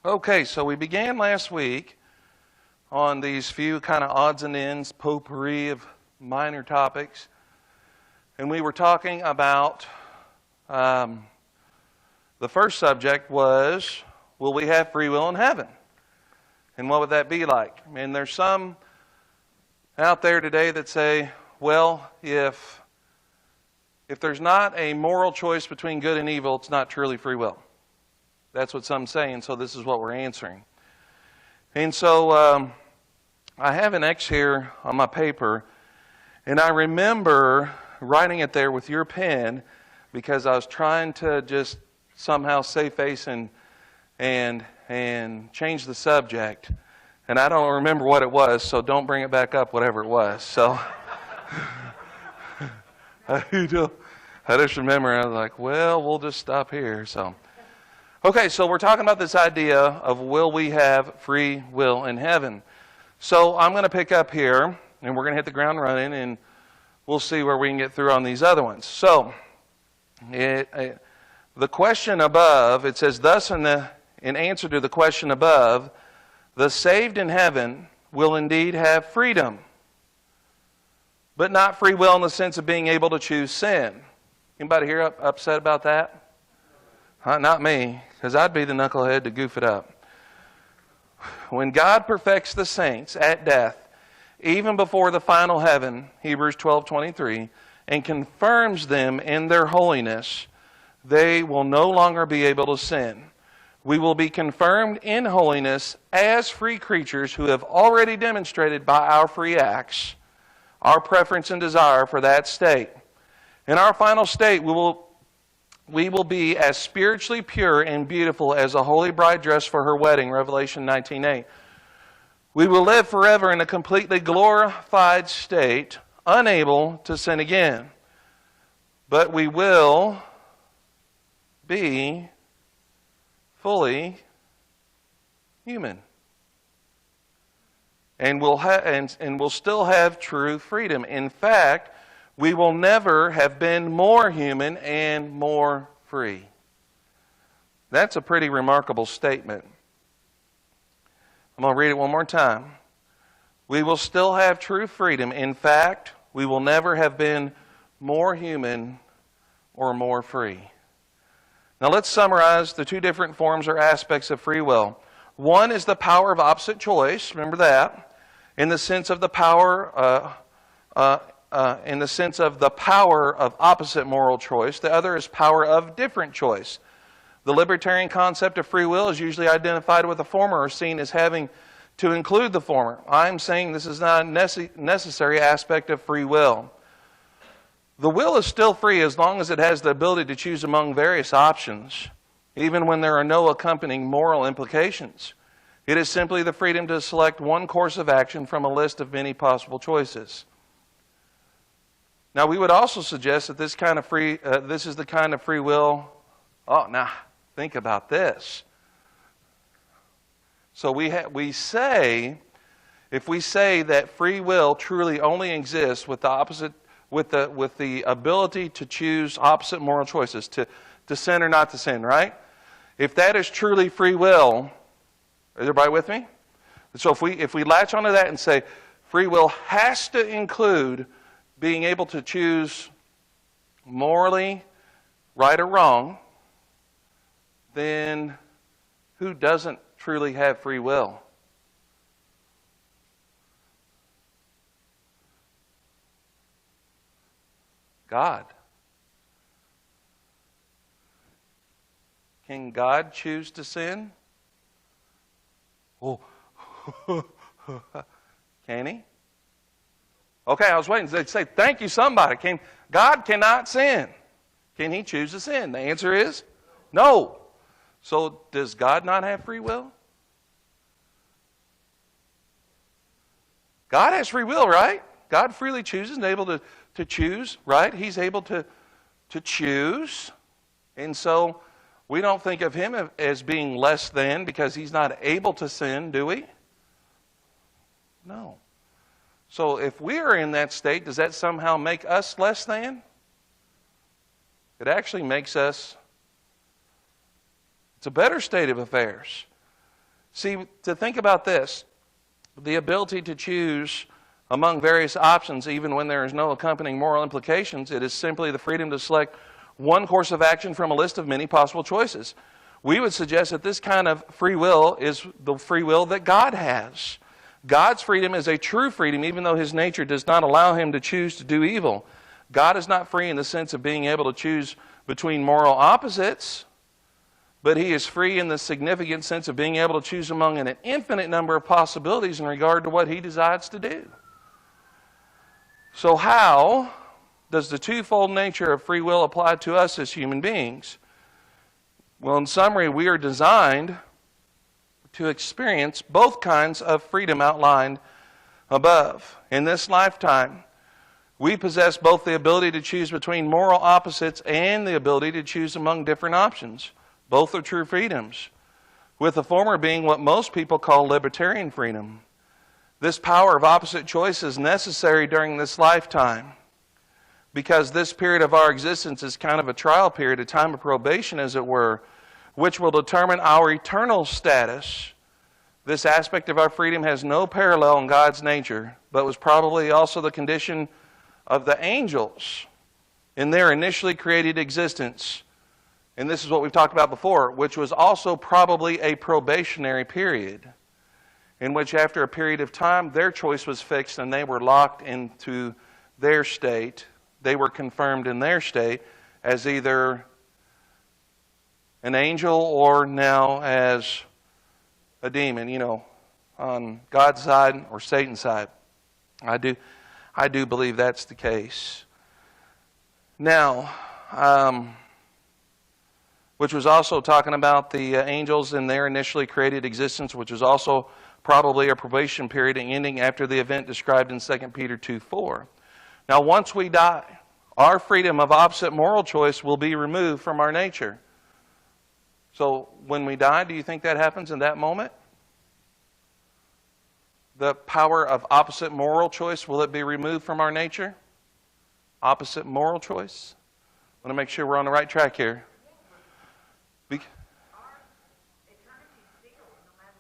Okay, so we began last week on these few kind of odds and ends, potpourri of minor topics. And we were talking about, the first subject was, will we have free will in heaven? And what would that be like? And there's some out there today that say, well, if there's not a moral choice between good and evil, it's not truly free will. That's what some say, and so this is what we're answering. And so I have an X here on my paper, and I remember writing it there with your pen because I was trying to just somehow save face and change the subject. And I don't remember what it was, so don't bring it back up, whatever it was. So I just remember, I was like, well, we'll just stop here. Okay, so we're talking about this idea of will we have free will in heaven. So I'm going to pick up here, and we're going to hit the ground running, and we'll see where we can get through on these other ones. So the question above, it says, thus in answer to the question above, the saved in heaven will indeed have freedom, but not free will in the sense of being able to choose sin. Anybody here upset about that? Not me, because I'd be the knucklehead to goof it up. When God perfects the saints at death, even before the final heaven, Hebrews 12:23, and confirms them in their holiness, they will no longer be able to sin. We will be confirmed in holiness as free creatures who have already demonstrated by our free acts our preference and desire for that state. In our final state, we will be as spiritually pure and beautiful as a holy bride dressed for her wedding, Revelation 19:8. We will live forever in a completely glorified state, unable to sin again. But we will be fully human. And we'll still have true freedom. In fact, we will never have been more human and more free. That's a pretty remarkable statement. I'm going to read it one more time. We will still have true freedom. In fact, we will never have been more human or more free. Now let's summarize the two different forms or aspects of free will. One is the power of opposite choice. Remember that. In the sense of the power of opposite moral choice. The other is power of different choice. The libertarian concept of free will is usually identified with the former or seen as having to include the former. I'm saying this is not a necessary aspect of free will. The will is still free as long as it has the ability to choose among various options, even when there are no accompanying moral implications. It is simply the freedom to select one course of action from a list of many possible choices. Now, we would also suggest that this is the kind of free will. Oh, now think about this. So if we say that free will truly only exists with the ability to choose opposite moral choices, to sin or not to sin, right? If that is truly free will. Is everybody with me? So if we latch onto that and say free will has to include being able to choose morally right or wrong, then who doesn't truly have free will? God. Can God choose to sin? Oh, can he? Okay, I was waiting. They'd say, thank you, somebody. God cannot sin. Can he choose to sin? The answer is no. So does God not have free will? God has free will, right? God freely chooses and able to choose, right? He's able to choose. And so we don't think of him as being less than because he's not able to sin, do we? No. So if we are in that state, does that somehow make us less than? It actually makes us, it's a better state of affairs. See, to think about this, the ability to choose among various options, even when there is no accompanying moral implications, it is simply the freedom to select one course of action from a list of many possible choices. We would suggest that this kind of free will is the free will that God has. God's freedom is a true freedom, even though His nature does not allow Him to choose to do evil. God is not free in the sense of being able to choose between moral opposites, but He is free in the significant sense of being able to choose among an infinite number of possibilities in regard to what He decides to do. So how does the twofold nature of free will apply to us as human beings? Well, in summary, we are designed to experience both kinds of freedom outlined above. In this lifetime, we possess both the ability to choose between moral opposites and the ability to choose among different options. Both are true freedoms, with the former being what most people call libertarian freedom. This power of opposite choice is necessary during this lifetime because this period of our existence is kind of a trial period, a time of probation, as it were, which will determine our eternal status. This aspect of our freedom has no parallel in God's nature, but was probably also the condition of the angels in their initially created existence. And this is what we've talked about before, which was also probably a probationary period, in which after a period of time, their choice was fixed and they were locked into their state. They were confirmed in their state as either an angel or now as a demon, on God's side or Satan's side. I do believe that's the case. Now, which was also talking about the angels in their initially created existence, which was also probably a probation period ending after the event described in 2 Peter 2:4. Now, once we die, our freedom of opposite moral choice will be removed from our nature. So when we die, do you think that happens in that moment? The power of opposite moral choice, will it be removed from our nature? Opposite moral choice? I want to make sure we're on the right track here.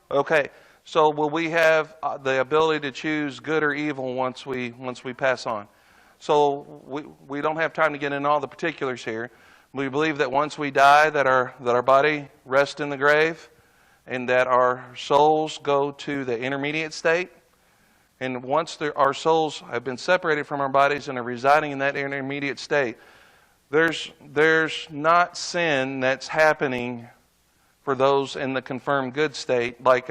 Okay, so will we have the ability to choose good or evil once we pass on? So we don't have time to get into all the particulars here. We believe that once we die, that our body rests in the grave, and that our souls go to the intermediate state. And once our souls have been separated from our bodies and are residing in that intermediate state, there's not sin that's happening for those in the confirmed good state. Like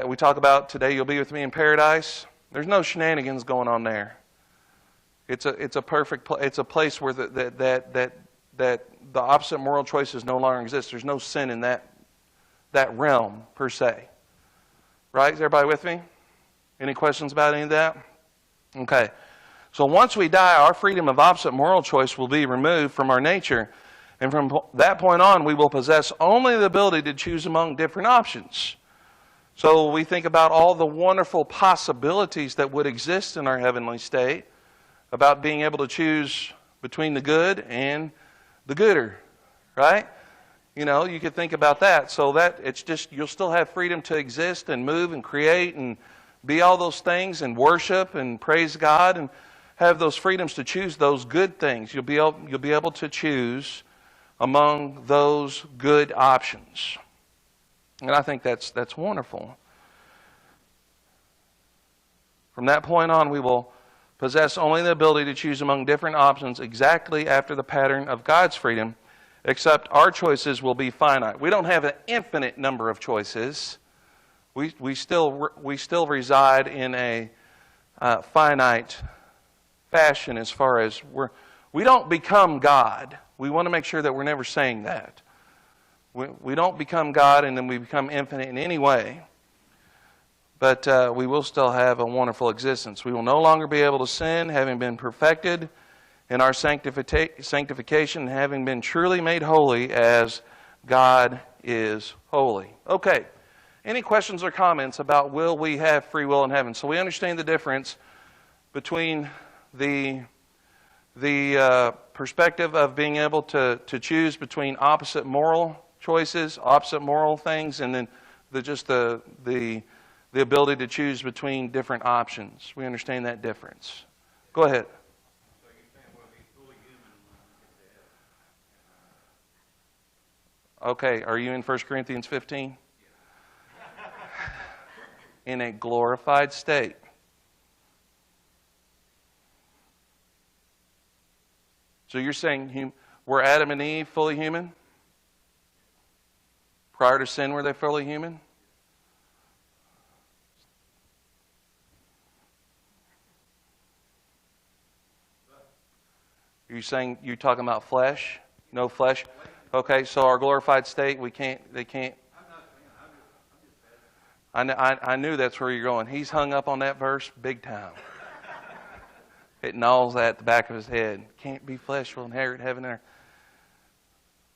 we talk about today, you'll be with me in paradise. There's no shenanigans going on there. It's a perfect. It's a place where that the opposite moral choices no longer exist. There's no sin in that realm per se. Right? Is everybody with me? Any questions about any of that? Okay. So once we die, our freedom of opposite moral choice will be removed from our nature. And from that point on, we will possess only the ability to choose among different options. So we think about all the wonderful possibilities that would exist in our heavenly state, about being able to choose between the good and the gooder, right? You could think about that. So that it's just, you'll still have freedom to exist and move and create and be all those things and worship and praise God and have those freedoms to choose those good things. You'll be able to choose among those good options. And I think that's wonderful. From that point on, we will possess only the ability to choose among different options exactly after the pattern of God's freedom, except our choices will be finite. We don't have an infinite number of choices. We still reside in a finite fashion as far as we don't become God. We want to make sure that we're never saying that. We don't become God and then we become infinite in any way. But we will still have a wonderful existence. We will no longer be able to sin, having been perfected in our sanctification, having been truly made holy as God is holy. Okay. Any questions or comments about will we have free will in heaven? So we understand the difference between the perspective of being able to choose between opposite moral choices, opposite moral things, and then the ability to choose between different options. We understand that difference. Go ahead. So you're saying, well, he's fully human when he gets to heaven. Okay, are you in 1 Corinthians 15? In a glorified state. So you're saying were Adam and Eve fully human? Prior to sin, were they fully human? Are you saying you're talking about flesh? No flesh? Okay, so our glorified state, they can't. I knew that's where you're going. He's hung up on that verse big time. It gnaws at the back of his head. Can't be flesh, will inherit heaven and earth.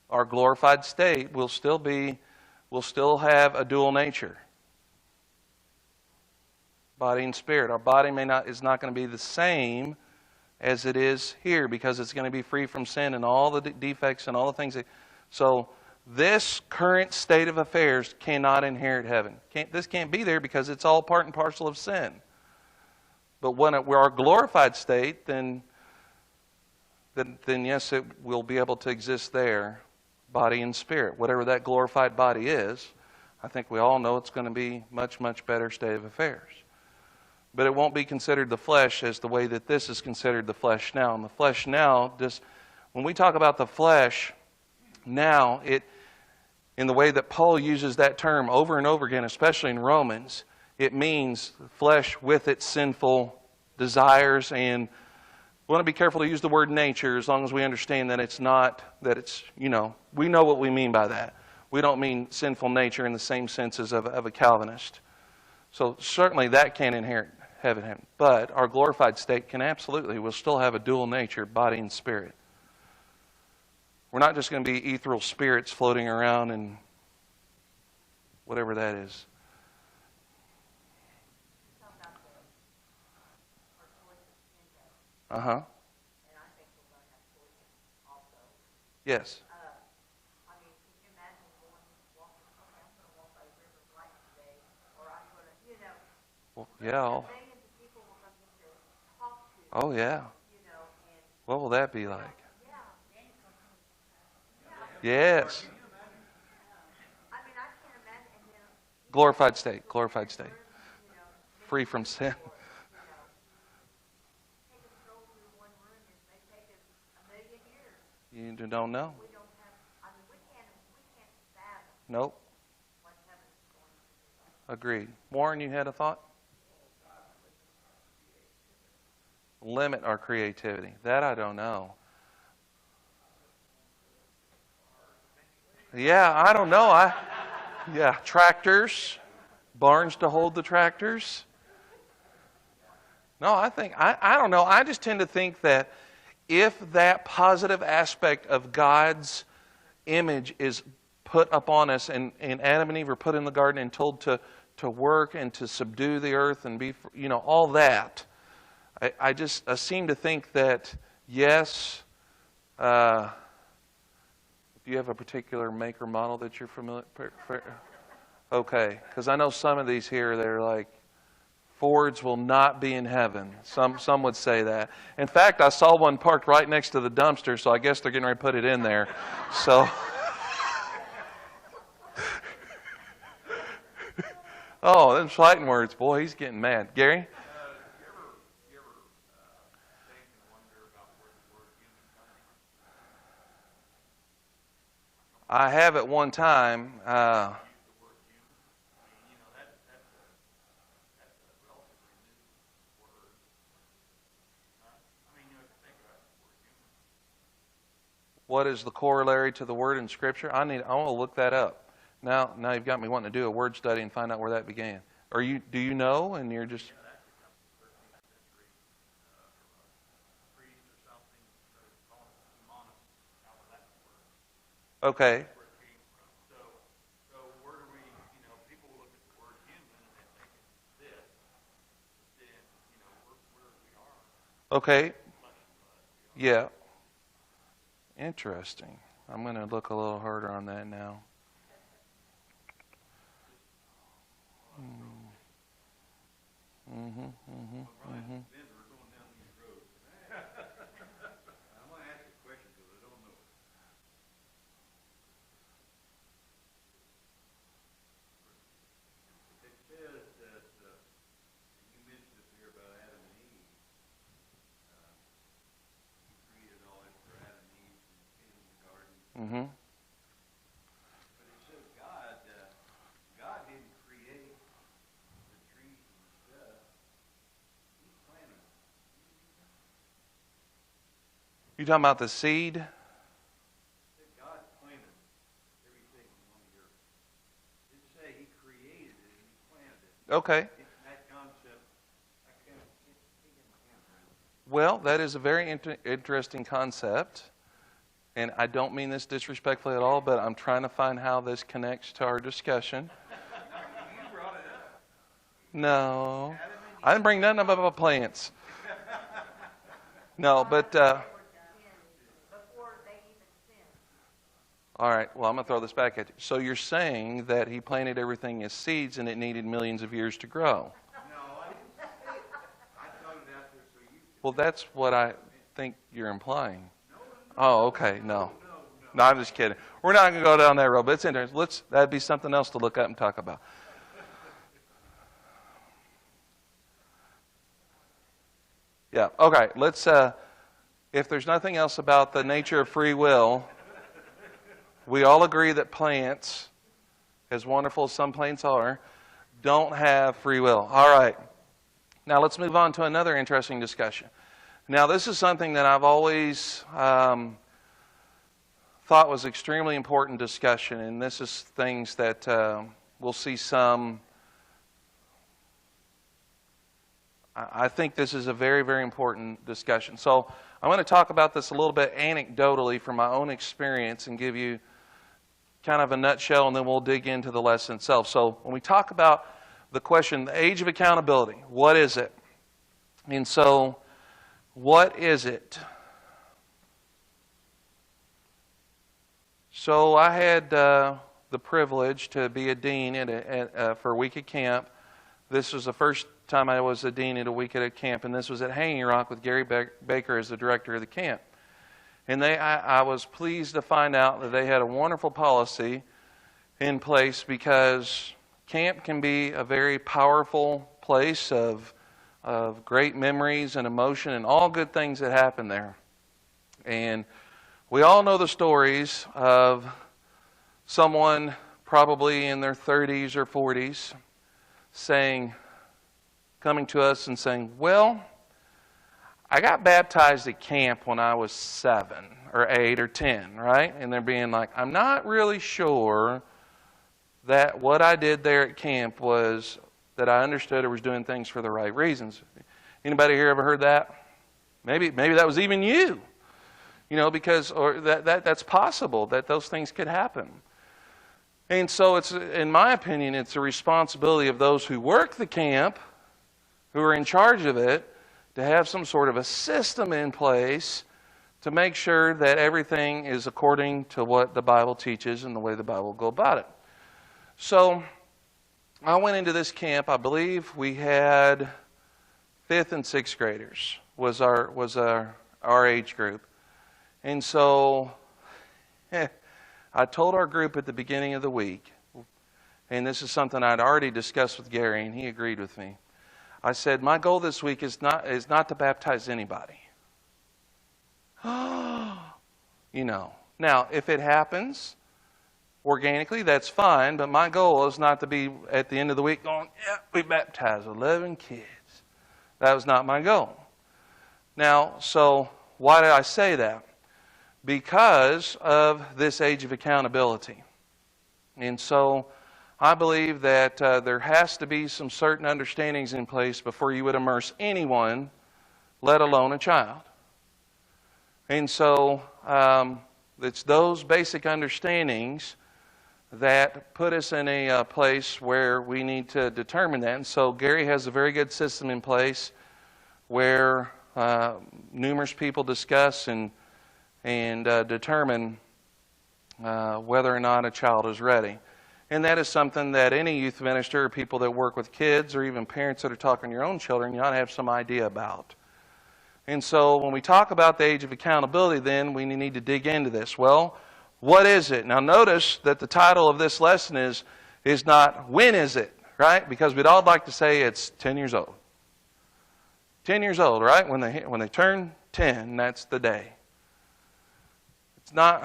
Our glorified state will still have a dual nature. Body and spirit. Our body is not going to be the same as it is here because it's going to be free from sin and all the defects and all the things. So this current state of affairs cannot inherit heaven. This can't be there because it's all part and parcel of sin. But when we're our glorified state, then yes, it will be able to exist there, body and spirit. Whatever that glorified body is, I think we all know it's going to be much, much better state of affairs. But it won't be considered the flesh as the way that this is considered the flesh now. And the flesh now, when we talk about the flesh now, in the way that Paul uses that term over and over again, especially in Romans, it means flesh with its sinful desires. And we want to be careful to use the word nature as long as we understand that we know what we mean by that. We don't mean sinful nature in the same sense as of a Calvinist. So certainly that can't inherit heaven. But our glorified state we'll still have a dual nature, body and spirit. We're not just going to be ethereal spirits floating around and whatever that is. Uh-huh. And I think we're going to have choices also. Yes. I mean, can you imagine walking, okay, I'm going to walk by the river of life today, or I'm going to, Well, yeah. millions of people we're going to get to talk to, Oh, yeah. and What will that be like? yeah. Yes. I mean, I can't imagine, and then, Glorified state. Free from sin. take us stroll through one room, it may take us a million years. You don't know. We don't have, I mean, we can't fathom Nope. what heaven's going to be like. Agreed. Warren, you had a thought? Limit our creativity. That I don't know. Yeah, I don't know. Tractors, barns to hold the tractors. No, I don't know. I just tend to think that if that positive aspect of God's image is put upon us, and Adam and Eve are put in the garden and told to work and to subdue the earth and be, all that, I seem to think that, yes, do you have a particular make or model that you're familiar with? Okay, because I know some of these here, they're like, Fords will not be in heaven. Some would say that. In fact, I saw one parked right next to the dumpster, so I guess they're getting ready to put it in there. So, oh, them fighting words, boy, he's getting mad. Gary? You ever think and wonder about where the word human comes from? I have at one time. The word human. I mean, that's a relatively new word. I mean, you have to think about the word human. What is the corollary to the word in Scripture? I want to look that up. Now you've got me wanting to do a word study and find out where that began. Do you know? And you're just. Yeah, that could come from the 13th century from a priest or something. So it's called humanus out of that word. Okay. That's where it came from. So where do we, people look at the word human and they think it's this. But then, where we are. Okay. Flesh and blood. Yeah. Interesting. I'm going to look a little harder on that now. Mm-hmm, mm-hmm, mm-hmm. Ben, we're going down these roads. I'm gonna ask a question because I don't know. It says that, and you mentioned it here about Adam and Eve. He created all that for Adam and Eve in the garden. Mm-hmm. But it says God didn't create the trees and stuff. He planted them. You talking about the seed? That God planted everything on the earth. It didn't say He created it and He planted it. Okay. That concept, I can't get my hands around it. Well, that is a very interesting concept. And I don't mean this disrespectfully at all, but I'm trying to find how this connects to our discussion. You brought it up. No. I didn't bring nothing up about plants. No, but, Before they even sinned. all right, well, I'm going to throw this back at you. So you're saying that he planted everything as seeds and it needed millions of years to grow. No, I didn't say it. I thought it out there so you could. Well, that's what I think you're implying. Oh, okay, no. No, I'm just kidding. We're not going to go down that road, but it's interesting. That'd be something else to look up and talk about. Yeah, okay, let's, if there's nothing else about the nature of free will, we all agree that plants, as wonderful as some plants are, don't have free will. All right. Now let's move on to another interesting discussion. Now this is something that I've always thought was extremely important discussion, and this is things that we'll see some. I think this is a very, very important discussion. So I'm going to talk about this a little bit anecdotally from my own experience and give you kind of a nutshell, and then we'll dig into the lesson itself. So when we talk about the question, the age of accountability, what is it? And so, what is it? So I had the privilege to be a dean for a week at camp. This was the first time I was a dean at a week at a camp, and this was at Hanging Rock with Gary Baker as the director of the camp. And I was pleased to find out that they had a wonderful policy in place, because camp can be a very powerful place of great memories and emotion and all good things that happen there. And we all know the stories of someone probably in their 30s or 40s coming to us and saying, well, I got baptized at camp when I was 7 or 8 or 10, right? And they're being like, I'm not really sure that what I did there at camp was that I understood or was doing things for the right reasons. Anybody here ever heard that? Maybe that was even you. You know, because or that's possible that those things could happen. And so it's, in my opinion, it's a responsibility of those who work the camp, who are in charge of it, to have some sort of a system in place to make sure that everything is according to what the Bible teaches and the way the Bible will go about it. So I went into this camp. I believe we had 5th and 6th graders was our age group. And so I told our group at the beginning of the week, and this is something I'd already discussed with Gary, and he agreed with me. I said, my goal this week is not to baptize anybody. You know. Now, if it happens organically, that's fine, but my goal is not to be at the end of the week going, yeah, we baptized 11 kids. That was not my goal. Now, so why did I say that? Because of this age of accountability. And so I believe that there has to be some certain understandings in place before you would immerse anyone, let alone a child. And so it's those basic understandings that put us in a place where we need to determine that. And so Gary has a very good system in place where numerous people discuss and determine whether or not a child is ready. And that is something that any youth minister or people that work with kids or even parents that are talking to your own children, you ought to have some idea about. And so when we talk about the age of accountability, then we need to dig into this. Well, what is it? Now notice that the title of this lesson is not when is it, right? Because we'd all like to say it's 10 years old. 10 years old, right? When they turn 10, that's the day. It's not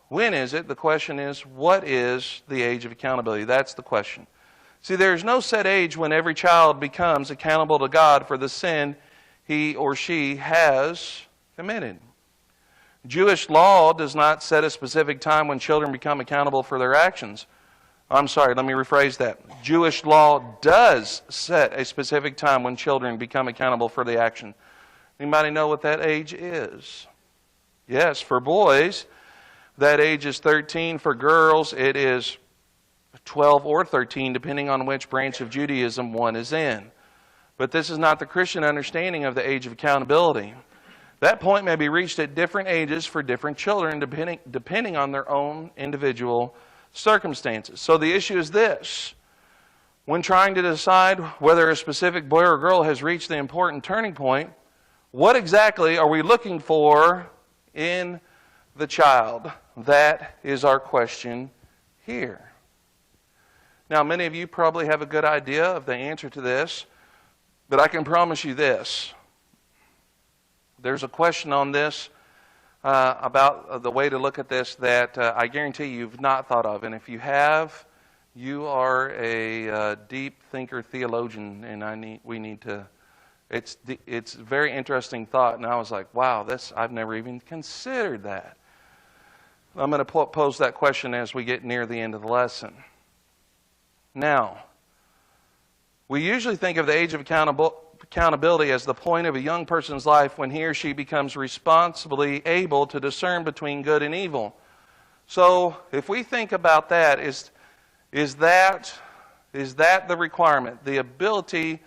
when is it. The question is, what is the age of accountability? That's the question. See, there's no set age when every child becomes accountable to God for the sin he or she has committed. Jewish law does not set a specific time when children become accountable for their actions. I'm sorry, let me rephrase that. Jewish law does set a specific time when children become accountable for the action. Anybody know what that age is? Yes, for boys, that age is 13. For girls, it is 12 or 13, depending on which branch of Judaism one is in. But this is not the Christian understanding of the age of accountability. That point may be reached at different ages for different children, depending on their own individual circumstances. So the issue is this. When trying to decide whether a specific boy or girl has reached the important turning point, what exactly are we looking for in the child? That is our question here. Now, many of you probably have a good idea of the answer to this, but I can promise you this. There's a question on this about the way to look at this that I guarantee you've not thought of. And if you have, you are a deep thinker, theologian, and we need to. It's a very interesting thought, and I was like, wow, I've never even considered that. I'm going to pose that question as we get near the end of the lesson. Now, we usually think of the age of accountability as the point of a young person's life when he or she becomes responsibly able to discern between good and evil. So, if we think about that, is that the requirement? The ability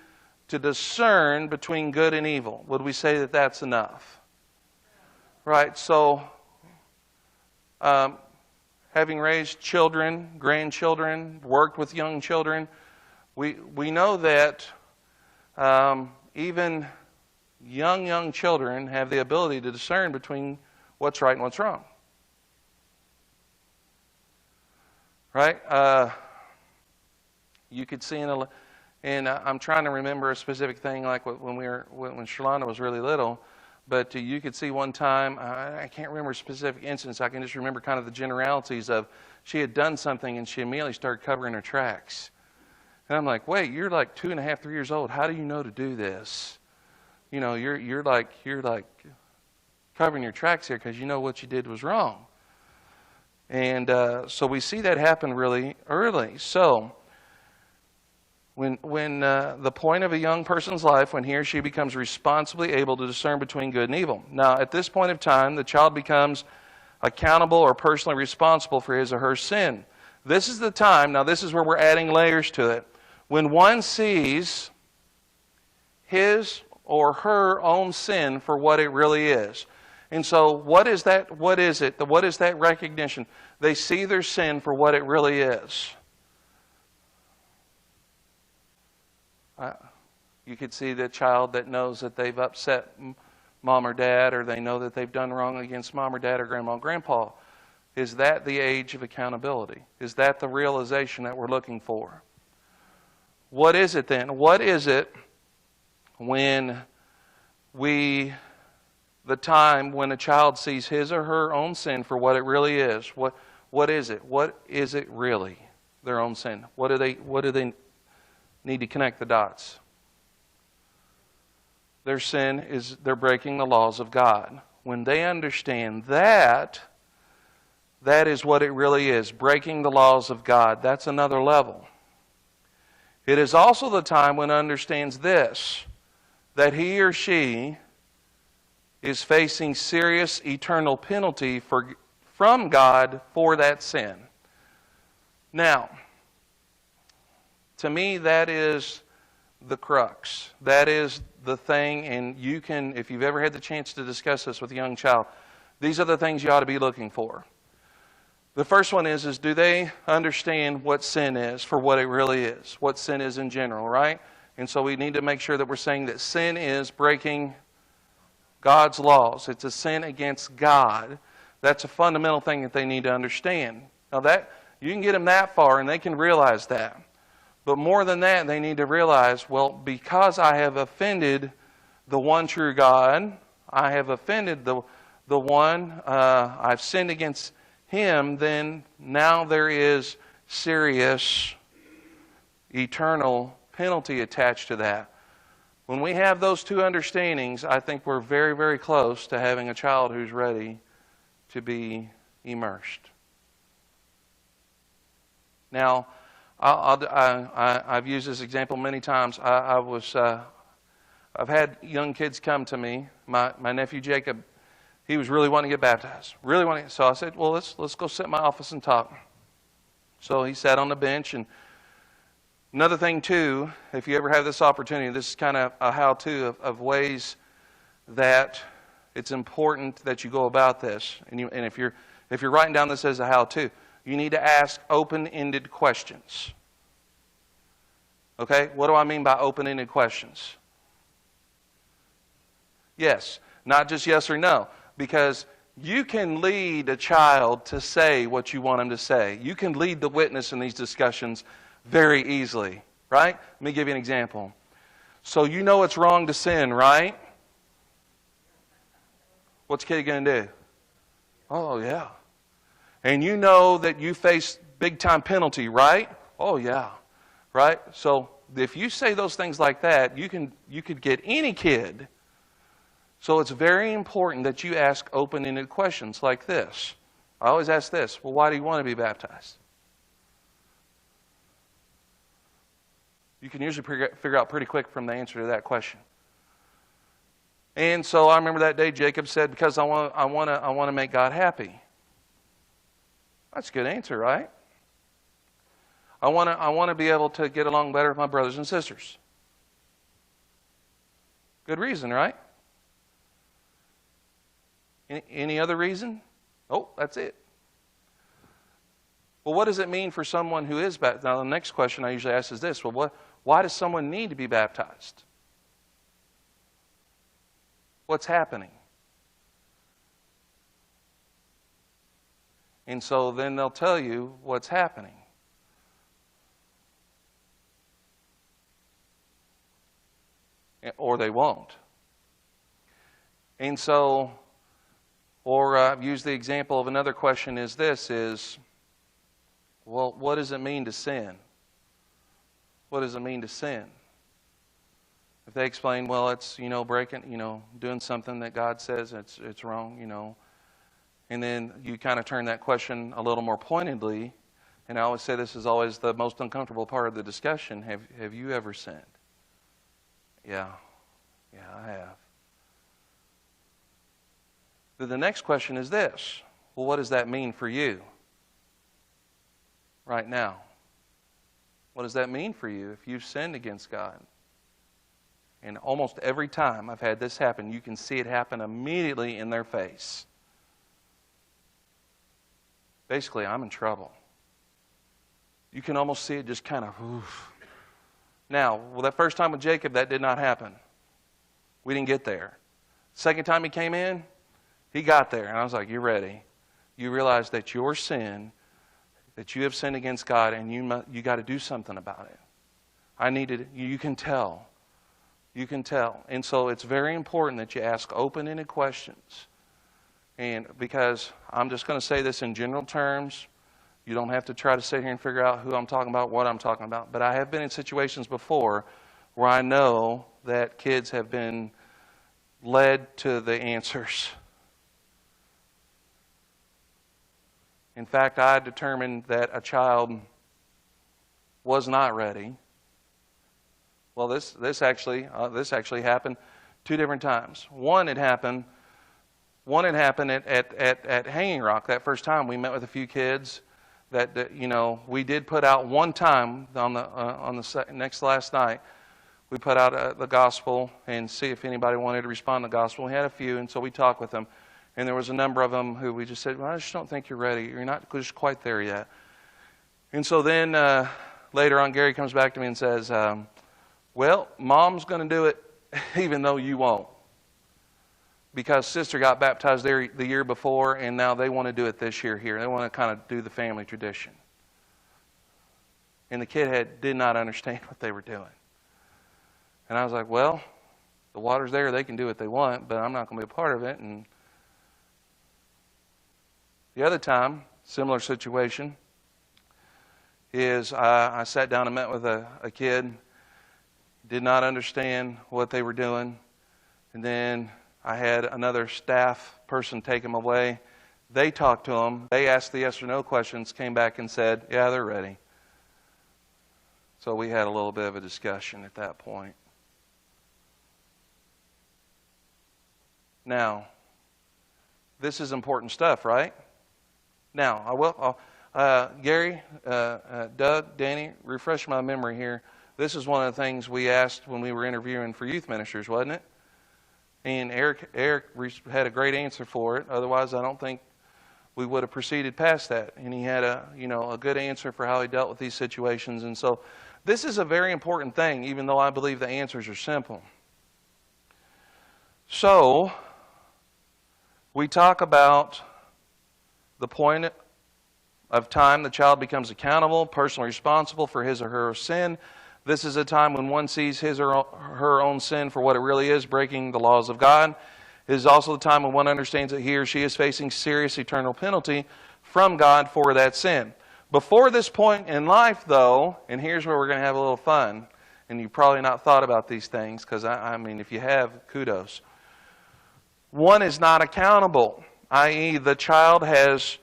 to discern between good and evil? Would we say that that's enough? Right, so having raised children, grandchildren, worked with young children, we know that even young children have the ability to discern between what's right and what's wrong. Right? You could see and I'm trying to remember a specific thing, like when Shalana was really little. But you could see one time, I can't remember a specific instance. I can just remember kind of the generalities of she had done something and she immediately started covering her tracks. And I'm like, wait, you're like 2.5, 3 years old. How do you know to do this? You know, you're like covering your tracks here because you know what you did was wrong. And so we see that happen really early. So when the point of a young person's life, when he or she becomes responsibly able to discern between good and evil. Now, at this point of time, the child becomes accountable or personally responsible for his or her sin. This is the time, now this is where we're adding layers to it, when one sees his or her own sin for what it really is. And so what is that? What is it? What is that recognition? They see their sin for what it really is. You could see the child that knows that they've upset mom or dad, or they know that they've done wrong against mom or dad or grandma and grandpa. Is that the age of accountability? Is that the realization that we're looking for? What is it then? What is it when the time when a child sees his or her own sin for what it really is? What is it? What is it really? Their own sin. What do they need to connect the dots? Their sin is they're breaking the laws of God. When they understand that is what it really is, breaking the laws of God. That's another level. It is also the time when understands this, that he or she is facing serious eternal penalty from God for that sin. Now, to me, that is the crux. That is the thing, and you can, if you've ever had the chance to discuss this with a young child, these are the things you ought to be looking for. The first one is do they understand what sin is for what it really is, what sin is in general, right? And so we need to make sure that we're saying that sin is breaking God's laws. It's a sin against God. That's a fundamental thing that they need to understand. Now that you can get them that far and they can realize that. But more than that, they need to realize, well, because I have offended the one true God, I have offended the one, I've sinned against Him, then now there is serious, eternal penalty attached to that. When we have those two understandings, I think we're very, very close to having a child who's ready to be immersed. Now, I've used this example many times. I've had young kids come to me. My nephew Jacob, he was really wanting to get baptized. So I said, well, let's go sit in my office and talk. So he sat on the bench. And another thing, too, if you ever have this opportunity, this is kind of a how-to of ways that it's important that you go about this. And if you're writing down this as a how-to, you need to ask open-ended questions. Okay? What do I mean by open-ended questions? Yes. Not just yes or no. Because you can lead a child to say what you want them to say. You can lead the witness in these discussions very easily. Right? Let me give you an example. So you know it's wrong to sin, right? What's the kid going to do? Oh, yeah. And you know that you face big-time penalty, right? Oh, yeah. Right? So if you say those things like that, you could get any kid. So it's very important that you ask open-ended questions like this. I always ask this, well, why do you want to be baptized? You can usually figure out pretty quick from the answer to that question. And so I remember that day Jacob said, because I want to make God happy. That's a good answer, right? I want to be able to get along better with my brothers and sisters. Good reason, right? Any other reason? Oh, that's it. Well, what does it mean for someone who is baptized? Now, the next question I usually ask is this. Well, why does someone need to be baptized? What's happening? And so then they'll tell you what's happening. Or they won't. And so, or I've used the example of another question is this, well, what does it mean to sin? What does it mean to sin? If they explain, well, it's, breaking, doing something that God says it's wrong, And then you kind of turn that question a little more pointedly. And I always say this is always the most uncomfortable part of the discussion. Have you ever sinned? Yeah, I have. Then the next question is this. Well, what does that mean for you right now? What does that mean for you if you've sinned against God? And almost every time I've had this happen, you can see it happen immediately in their face. Basically, I'm in trouble. You can almost see it just kind of, oof. Now, that first time with Jacob, that did not happen. We didn't get there. Second time he came in, he got there. And I was like, you're ready. You realize that your sin, that you have sinned against God, and you got to do something about it. You can tell. You can tell. And so it's very important that you ask open-ended questions. And because I'm just going to say this in general terms, you don't have to try to sit here and figure out who I'm talking about, what I'm talking about. But I have been in situations before where I know that kids have been led to the answers. In fact, I determined that a child was not ready. Well, this actually happened two different times. One had happened at Hanging Rock. That first time we met with a few kids that we did put out one time on the next last night. We put out the gospel and see if anybody wanted to respond to the gospel. We had a few, and so we talked with them. And there was a number of them who we just said, well, I just don't think you're ready. You're not just quite there yet. And so then later on, Gary comes back to me and says, well, Mom's going to do it even though you won't. Because Sister got baptized there the year before, and now they want to do it this year here. They want to kind of do the family tradition. And the kid did not understand what they were doing. And I was like, well, the water's there. They can do what they want, but I'm not going to be a part of it. And the other time, similar situation, is I sat down and met with a kid, did not understand what they were doing, and then I had another staff person take him away. They talked to him. They asked the yes or no questions, came back and said, yeah, they're ready. So we had a little bit of a discussion at that point. Now, this is important stuff, right? Now, Gary, Doug, Danny, refresh my memory here. This is one of the things we asked when we were interviewing for youth ministers, wasn't it? And Eric had a great answer for it. Otherwise, I don't think we would have proceeded past that. And he had a good answer for how he dealt with these situations. And so this is a very important thing, even though I believe the answers are simple. So we talk about the point of time the child becomes accountable, personally responsible for his or her sin. This is a time when one sees his or her own sin for what it really is, breaking the laws of God. It is also the time when one understands that he or she is facing serious eternal penalty from God for that sin. Before this point in life, though, and here's where we're going to have a little fun, and you've probably not thought about these things, because, I mean, if you have, kudos. One is not accountable, i.e., the child has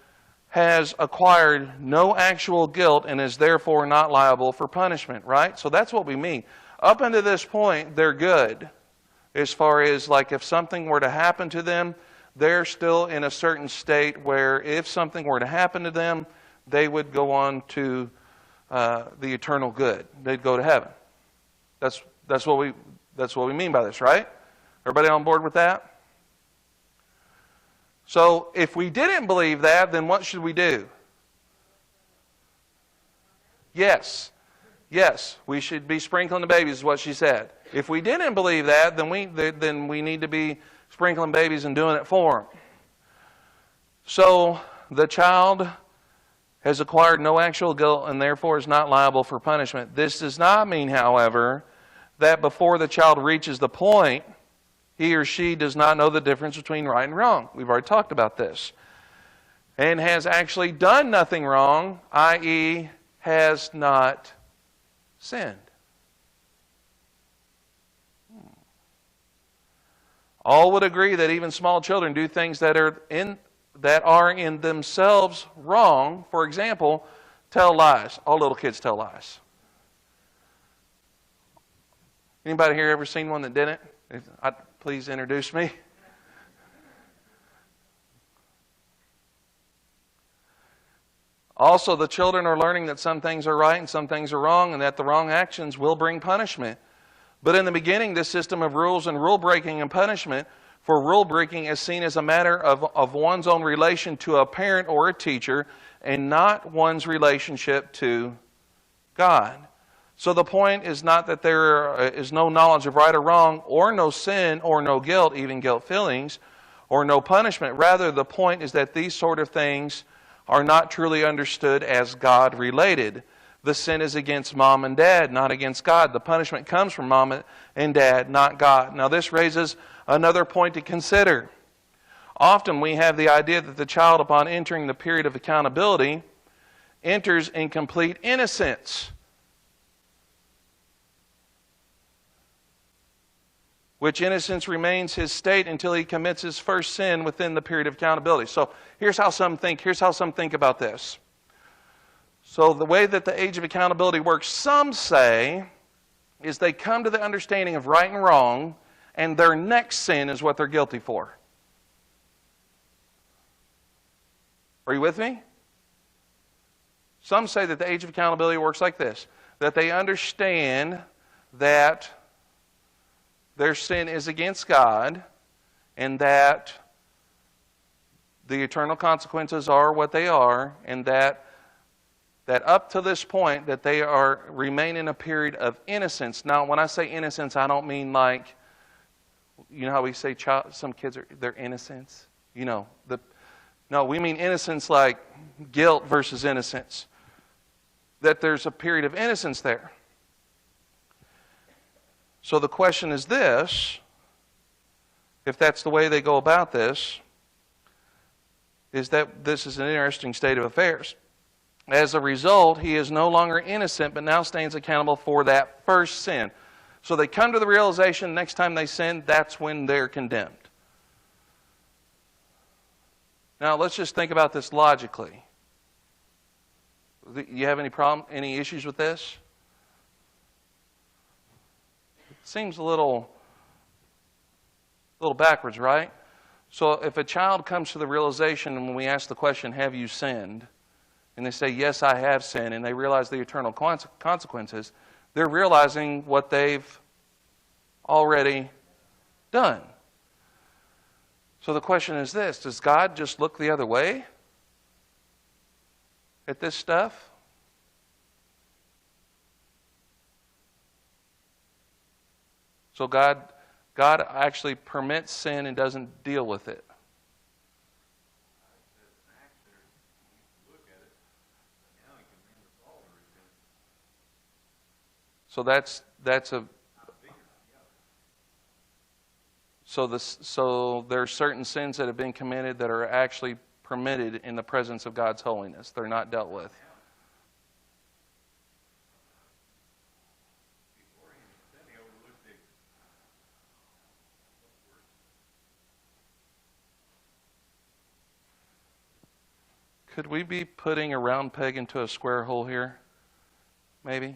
acquired no actual guilt and is therefore not liable for punishment, right? So that's what we mean. Up until this point, they're good. As far as, like, if something were to happen to them, they're still in a certain state where if something were to happen to them, they would go on to the eternal good. They'd go to heaven. That's what we mean by this, right? Everybody on board with that? So if we didn't believe that, then what should we do? Yes, we should be sprinkling the babies, is what she said. If we didn't believe that, then we need to be sprinkling babies and doing it for them. So the child has acquired no actual guilt and therefore is not liable for punishment. This does not mean, however, that before the child reaches the point, he or she does not know the difference between right and wrong. We've already talked about this. And has actually done nothing wrong, i.e., has not sinned. All would agree that even small children do things that are in themselves wrong. For example, tell lies. All little kids tell lies. Anybody here ever seen one that didn't? Please introduce me. Also, the children are learning that some things are right and some things are wrong, and that the wrong actions will bring punishment. But in the beginning, this system of rules and rule breaking and punishment for rule breaking is seen as a matter of one's own relation to a parent or a teacher, and not one's relationship to God. So the point is not that there is no knowledge of right or wrong, or no sin, or no guilt, even guilt feelings, or no punishment. Rather, the point is that these sort of things are not truly understood as God-related. The sin is against mom and dad, not against God. The punishment comes from mom and dad, not God. Now this raises another point to consider. Often we have the idea that the child, upon entering the period of accountability, enters in complete innocence, which innocence remains his state until he commits his first sin within the period of accountability. So here's how some think about this. So the way that the age of accountability works, some say, is they come to the understanding of right and wrong, and their next sin is what they're guilty for. Are you with me? Some say that the age of accountability works like this, that they understand that their sin is against God, and that the eternal consequences are what they are, and that up to this point that they remain in a period of innocence. Now, when I say innocence, I don't mean like, you know how we say some kids they're innocents? You know, no, we mean innocence like guilt versus innocence. That there's a period of innocence there. So the question is this, if that's the way they go about this, is that this is an interesting state of affairs. As a result, he is no longer innocent, but now stands accountable for that first sin. So they come to the realization next time they sin, that's when they're condemned. Now, let's just think about this logically. You have any issues with this? It seems a little backwards, right? So if a child comes to the realization, and when we ask the question, have you sinned? And they say, yes, I have sinned, and they realize the eternal consequences, they're realizing what they've already done. So the question is this, does God just look the other way at this stuff? So God actually permits sin and doesn't deal with it. So so there are certain sins that have been committed that are actually permitted in the presence of God's holiness. They're not dealt with. Could we be putting a round peg into a square hole here? Maybe?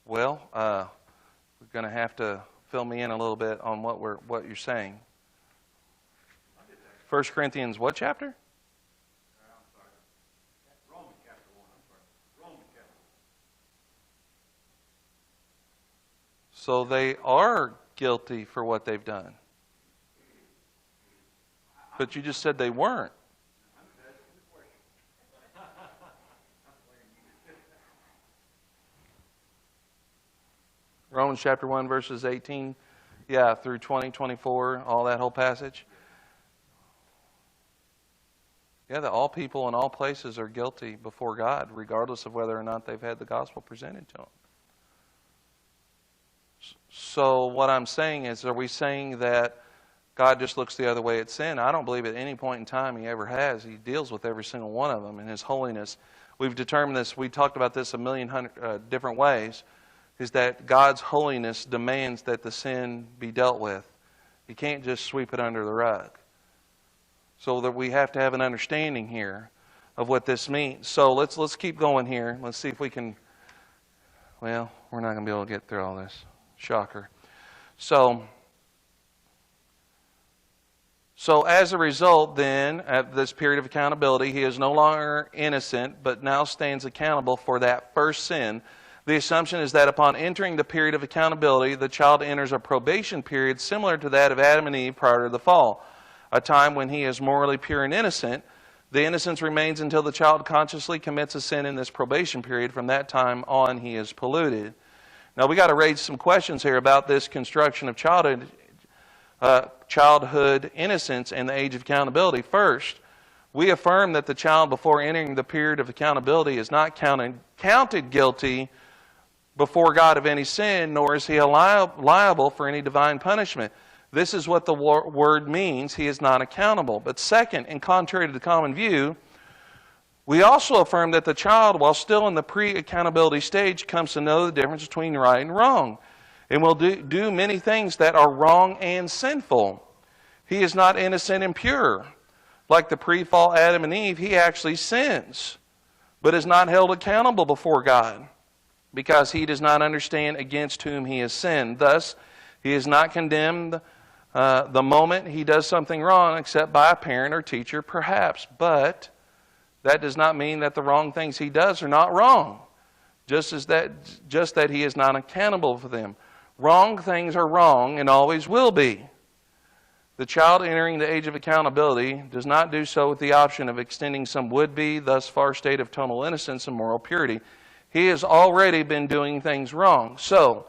Well, we're going to have to fill me in a little bit on what you're saying. 1 Corinthians, what chapter? Romans chapter 1. Romans chapter 1. So they are guilty for what they've done. But you just said they weren't. Romans chapter 1, verses 18, through 20, 24, all that whole passage. Yeah, that all people in all places are guilty before God, regardless of whether or not they've had the gospel presented to them. So what I'm saying is, are we saying that God just looks the other way at sin? I don't believe at any point in time He ever has. He deals with every single one of them in His holiness. We've determined this. We talked about this a million different ways. Is that God's holiness demands that the sin be dealt with. You can't just sweep it under the rug. So that we have to have an understanding here of what this means. So let's keep going here. Let's see if we can. Well, we're not going to be able to get through all this. Shocker. So as a result, then, at this period of accountability, he is no longer innocent, but now stands accountable for that first sin. The assumption is that upon entering the period of accountability, the child enters a probation period similar to that of Adam and Eve prior to the fall, a time when he is morally pure and innocent. The innocence remains until the child consciously commits a sin in this probation period. From that time on, he is polluted. Now, we got to raise some questions here about this construction of childhood innocence and the age of accountability. First, we affirm that the child, before entering the period of accountability, is not counted guilty before God of any sin, nor is he liable for any divine punishment. This is what the word means. He is not accountable. But second, and contrary to the common view, we also affirm that the child, while still in the pre-accountability stage, comes to know the difference between right and wrong, and will do many things that are wrong and sinful. He is not innocent and pure. Like the pre-fall Adam and Eve, he actually sins, but is not held accountable before God. because he does not understand against whom he has sinned. Thus, he is not condemned the moment he does something wrong, except by a parent or teacher, perhaps. But that does not mean that the wrong things he does are not wrong, just that he is not accountable for them. Wrong things are wrong and always will be. The child entering the age of accountability does not do so with the option of extending some would-be, thus far state of total innocence and moral purity. He has already been doing things wrong. So,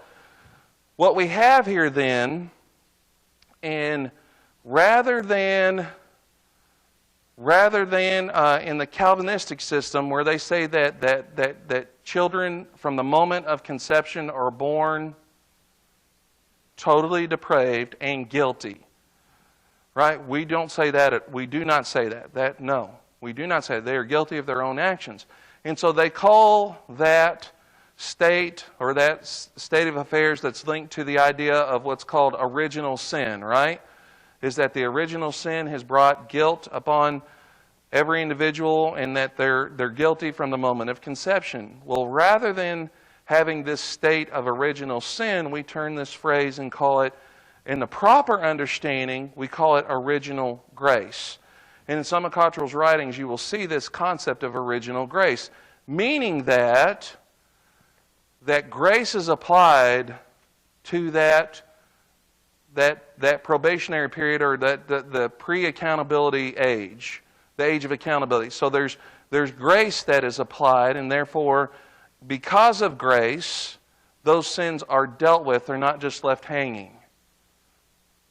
what we have here then, and rather than in the Calvinistic system where they say that children from the moment of conception are born totally depraved and guilty, right? We don't say that. We do not say that. No, we do not say that. They are guilty of their own actions. And so they call that state or that state of affairs that's linked to the idea of what's called original sin, right? Is that the original sin has brought guilt upon every individual and that they're guilty from the moment of conception. Well, rather than having this state of original sin, we turn this phrase and call it, in the proper understanding, we call it original grace. And in some of Cottrell's writings, you will see this concept of original grace, meaning that grace is applied to that probationary period or the pre-accountability age, the age of accountability. So there's grace that is applied, and therefore, because of grace, those sins are dealt with. They're not just left hanging.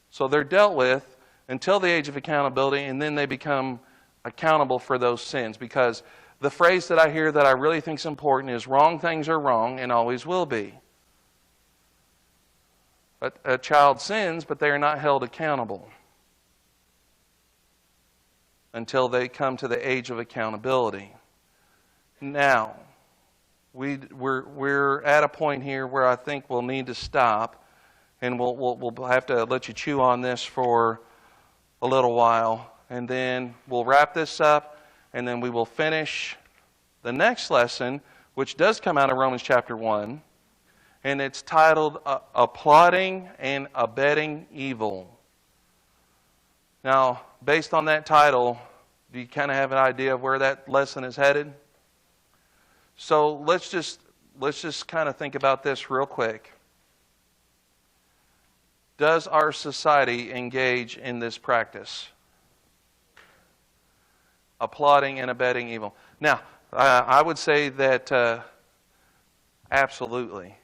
So they're dealt with until the age of accountability, and then they become accountable for those sins. Because the phrase that I hear that I really think is important is, wrong things are wrong and always will be. A child sins, but they are not held accountable until they come to the age of accountability. Now, we're at a point here where I think we'll need to stop, and we'll have to let you chew on this for a little while, and then we'll wrap this up, and then we will finish the next lesson, which does come out of Romans chapter 1, and it's titled Applauding and Abetting Evil. Now, based on that title, do you kind of have an idea of where that lesson is headed? So let's just kind of think about this real quick. Does our society engage in this practice? Applauding and abetting evil. Now, I would say that absolutely.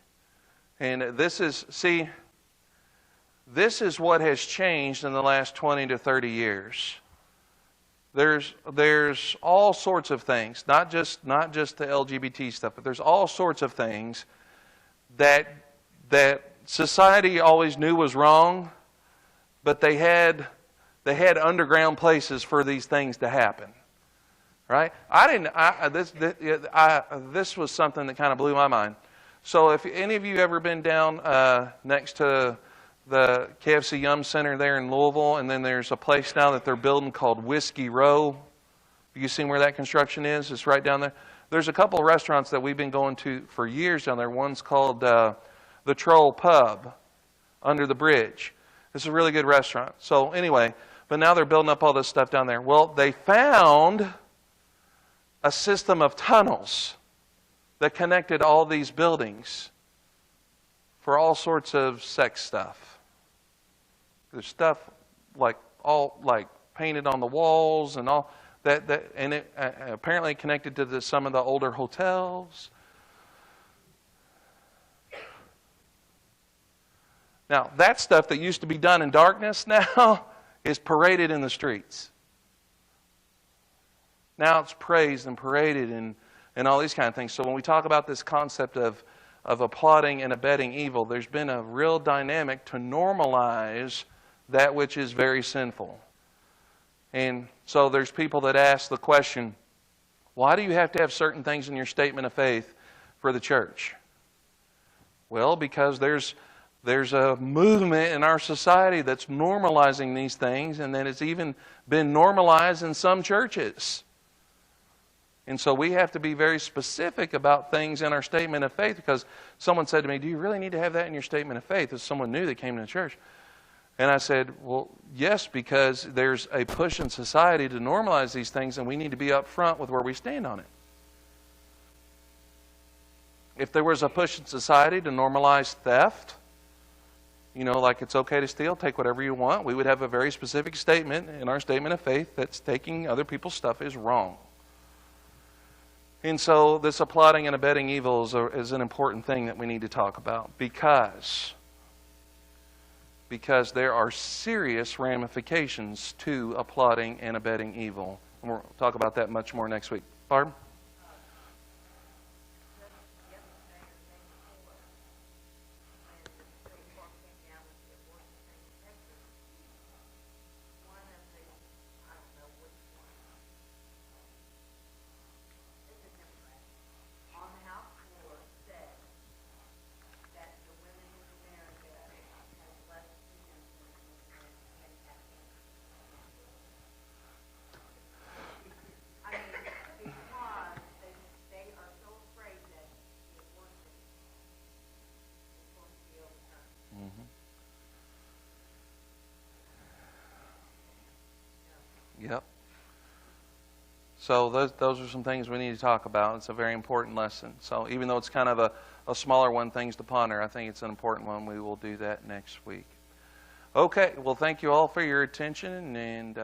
And this is what has changed in the last 20 to 30 years. There's all sorts of things, not just the LGBT stuff, but there's all sorts of things that society always knew was wrong, but they had underground places for these things to happen. Right? This was something that kind of blew my mind. So if any of you ever been down next to the KFC Yum Center there in Louisville, and then there's a place now that they're building called Whiskey Row. Have you seen where that construction is? It's right down there. There's a couple of restaurants that we've been going to for years down there. One's called the Troll Pub under the bridge. It's a really good restaurant. So anyway, but now they're building up all this stuff down there. Well, they found a system of tunnels that connected all these buildings for all sorts of sex stuff. There's stuff like painted on the walls and all that and it apparently connected to some of the older hotels. Now, that stuff that used to be done in darkness now is paraded in the streets. Now it's praised and paraded and all these kind of things. So when we talk about this concept of applauding and abetting evil, there's been a real dynamic to normalize that which is very sinful. And so there's people that ask the question, why do you have to have certain things in your statement of faith for the church? Well, because there's a movement in our society that's normalizing these things, and that it's even been normalized in some churches. And so we have to be very specific about things in our statement of faith, because someone said to me, do you really need to have that in your statement of faith? As someone new that came to the church. And I said, well, yes, because there's a push in society to normalize these things, and we need to be up front with where we stand on it. If there was a push in society to normalize theft, like it's okay to steal, take whatever you want, we would have a very specific statement in our statement of faith that's taking other people's stuff is wrong. And so this applauding and abetting evil is an important thing that we need to talk about, because there are serious ramifications to applauding and abetting evil. And we'll talk about that much more next week. Barb? Yep. So those are some things we need to talk about. It's a very important lesson. So even though it's kind of a smaller one, things to ponder, I think it's an important one. We will do that next week. Okay. Well, thank you all for your attention, and